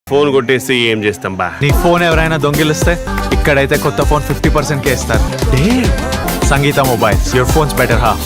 Phone కొట్టేసి ఏం చేస్తాం బా. నీ ఫోన్ ఎవరైనా దొంగిలిస్తే ఇక్కడైతే కొత్త ఫోన్ 50% కే ఇస్తారు. Sangeetha mobiles, your phones better half.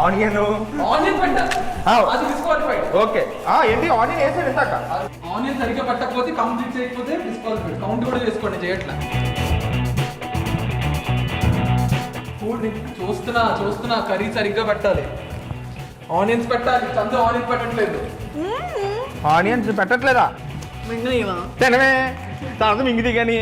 Onion okay ఏంటి ఆనియన్ వేసాడు ఇందాక. ఆనియన్ సరిగ్గా పట్టకపోతే కంప్లీట్ చేయకపోతే డిస్క్వాలిఫైడ్. కౌంట్ కూడా చేసుకోండి, చేయట్లా. ఫుడ్ చూస్తున్నా కర్రీ సరిగ్గా పెట్టాలి. ఆనియన్స్ పెట్టాలి. చందు ఆనియన్స్ పెట్టట్లేదు. ఆనియన్స్ పెట్టట్లేదా? తినవే తర్వాత మింగిది కానీ